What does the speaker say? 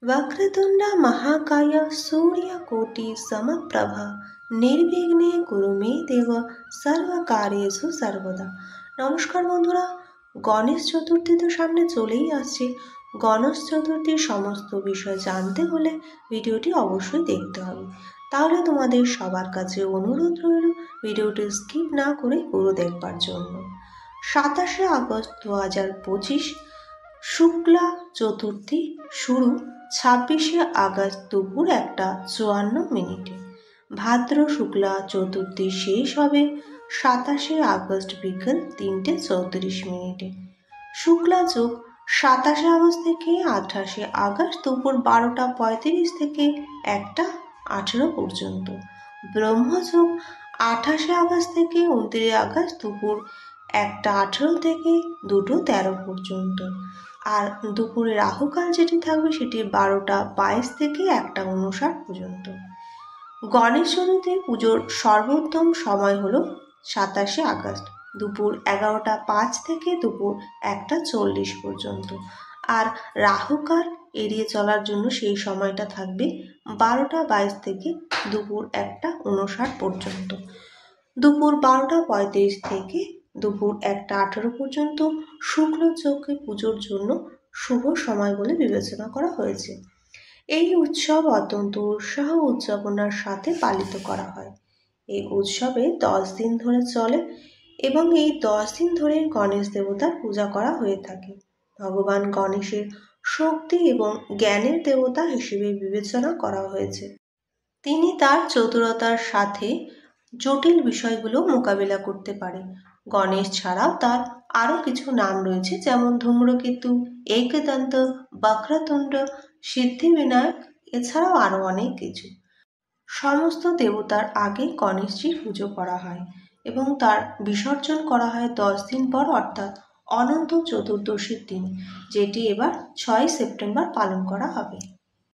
वक्रतुंड महाकाय सूर्यकोटि समप्रभा निर्विघ्ने कुरु मे देव सर्वकार्येषु सर्वदा। নমস্কার বন্ধুরা, গণেশ চতুর্থী তো সামনে চলেই আসছে। গণেশ চতুর্থীর সমস্ত বিষয় জানতে হলে ভিডিওটি অবশ্যই দেখতে হবে। তাহলে তোমাদের সবার কাছে অনুরোধ রইল ভিডিওটি স্কিপ না করে পুরো দেখবার জন্য। 27শে আগস্ট 2025 শুক্লা চতুর্থী শুরু 26শে আগস্ট দুপুর 1:54। ভাদ্র শুক্লা চতুর্থী শেষ হবে 27শে আগস্ট বিকেল 3:34। শুক্লা যোগ 27শে আগস্ট থেকে 28শে আগস্ট দুপুর 12:35 থেকে 1:18 পর্যন্ত। ব্রহ্মযোগ 28শে আগস্ট থেকে 29 আগস্ট দুপুর 1:18 থেকে 2:13 পর্যন্ত। আর দুপুরে রাহুকাল যেটি থাকবে সেটি 12:22 থেকে 1:59 পর্যন্ত। গণেশ চতুর্থী পুজোর সর্বোত্তম সময় হলো 27শে আগস্ট দুপুর 11:05 থেকে দুপুর 1:40 পর্যন্ত। আর রাহুকাল এড়িয়ে চলার জন্য সেই সময়টা থাকবে 12:22 থেকে দুপুর 1:59 পর্যন্ত। দুপুর 12:35 থেকে দুপুর 1:18 পর্যন্ত শুক্লযোগে পুজোর জন্য শুভ সময় বলে বিবেচনা করা হয়েছে। এই উৎসব অত্যন্ত উৎসাহ উদযাপনার সাথে পালিত করা হয়। এই উৎসবে 10 দিন ধরে চলে এবং এই 10 দিন ধরে গণেশ দেবতার পূজা করা হয়ে থাকে। ভগবান গণেশের শক্তি এবং জ্ঞানের দেবতা হিসেবে বিবেচনা করা হয়েছে। তিনি তার চতুরতার সাথে জটিল বিষয়গুলো মোকাবিলা করতে পারে। গণেশ ছাড়াও তার আরও কিছু নাম রয়েছে, যেমন ধূম্রকেতু, একদন্ত, বক্রতুণ্ড, সিদ্ধিবিনায়ক, এছাড়াও আরও অনেক কিছু। সমস্ত দেবতার আগে গণেশজির পুজো করা হয় এবং তার বিসর্জন করা হয় 10 দিন পর, অর্থাৎ অনন্ত চতুর্দশীর দিন, যেটি এবার 6 সেপ্টেম্বর পালন করা হবে।